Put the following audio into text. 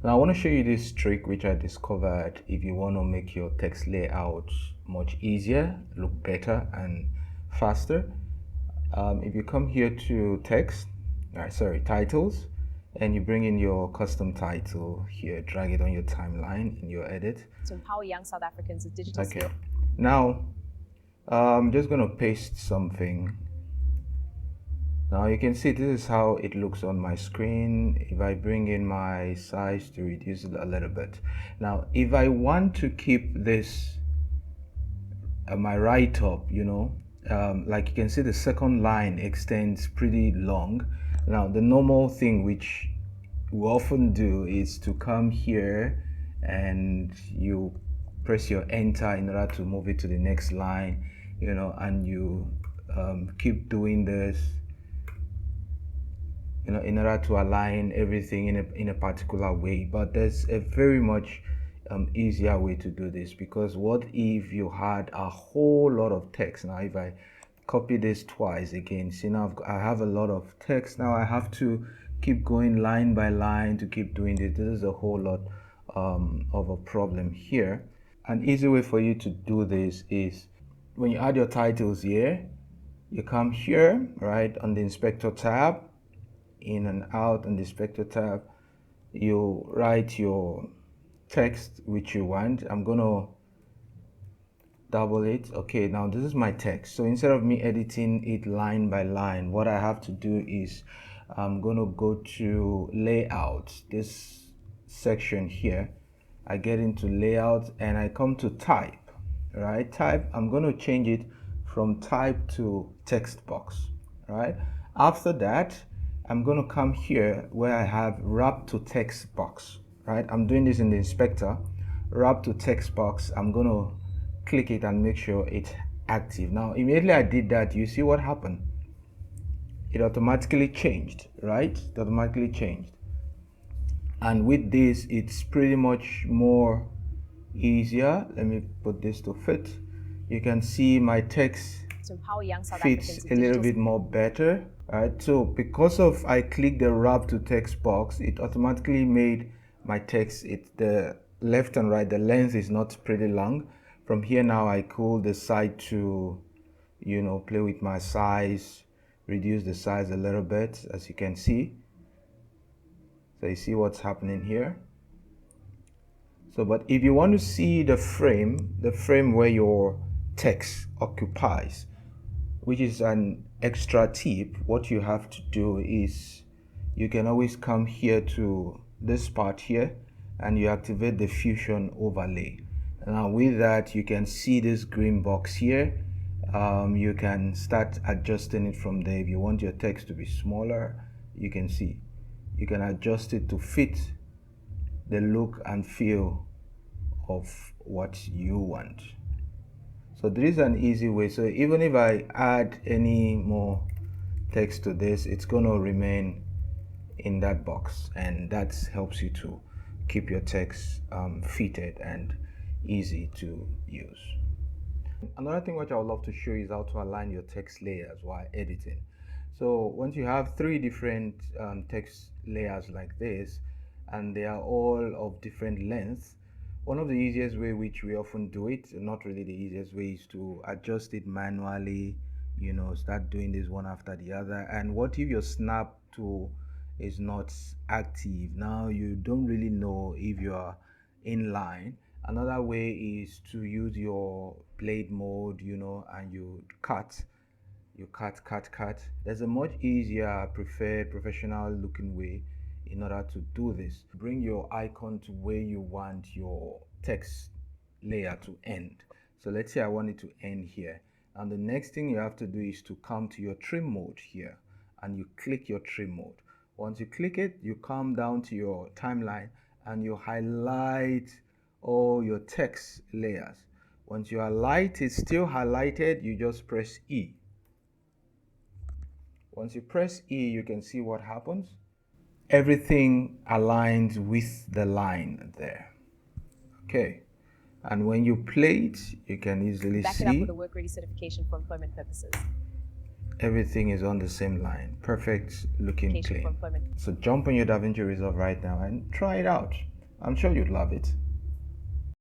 Now I want to show you this trick which I discovered if you want to make your text layout much easier, look better and faster. If you come here to text, titles, and you bring in your custom title here, drag it on your timeline in your edit. To empower young South Africans with digital Okay. skills. Now, I'm just going to paste something. Now you can see this is how it looks on my screen. If I bring in my size to reduce it a little bit. Now, if I want to keep this, my write-up, like you can see the second line extends pretty long. Now, the normal thing which we often do is to come here and you press your enter in order to move it to the next line, and you keep doing this in order to align everything in a particular way. But there's a very much easier way to do this, because what if you had a whole lot of text? Now if I copy this twice again, see now I have a lot of text. Now I have to keep going line by line to keep doing this. This is a whole lot of a problem here. An easy way for you to do this is when you add your titles here, you come here, right, on the inspector tab, in and out on the inspector tab, you write your text which you want. I'm gonna double it. Okay, now this is my text. So instead of me editing it line by line, what I have to do is I'm gonna go to layout, this section here. I get into layout and I come to type, right? Type, I'm gonna change it from type to text box, right? After that, I'm going to come here where I have wrap to text box, right? I'm doing this in the inspector. Wrap to text box. I'm going to click it and make sure it's active. Now, immediately I did that, you see what happened? It automatically changed, right? It automatically changed. And with this, it's pretty much more easier. Let me put this to fit. You can see my text To empower young South fits Africans a with little digital bit more better. Right, so because of I click the wrap to text box, it automatically made my text, the left and right, the length is not pretty long. From here now I could decide to play with my size, reduce the size a little bit, as you can see. So you see what's happening here. So but if you want to see the frame where your text occupies, which is an extra tip, what you have to do is you can always come here to this part here and you activate the fusion overlay. Now with that, you can see this green box here. You can start adjusting it from there. If you want your text to be smaller, you can see you can adjust it to fit the look and feel of what you want. So there is an easy way. So even if I add any more text to this, it's going to remain in that box, and that helps you to keep your text fitted and easy to use. Another thing which I would love to show you is how to align your text layers while editing. So once you have three different text layers like this, and they are all of different lengths, one of the easiest way which we often do it, not really the easiest way, is to adjust it manually, start doing this one after the other. And what if your snap tool is not active? Now you don't really know if you are in line. Another way is to use your blade mode, and you cut. There's a much easier, preferred, professional looking way in order to do this. Bring your icon to where you want your text layer to end. So let's say I want it to end here. And the next thing you have to do is to come to your trim mode here and you click your trim mode. Once you click it, you come down to your timeline and you highlight all your text layers. Once you highlight it's still highlighted, you just press E. Once you press E, you can see what happens. Everything aligns with the line there. Okay, and when you play it, you can easily Back it up see with a work-ready certification for employment purposes. everything is on the same line. Perfect looking Certification for clean. employment. So jump on your DaVinci Resolve right now and try it out. I'm sure you'd love it.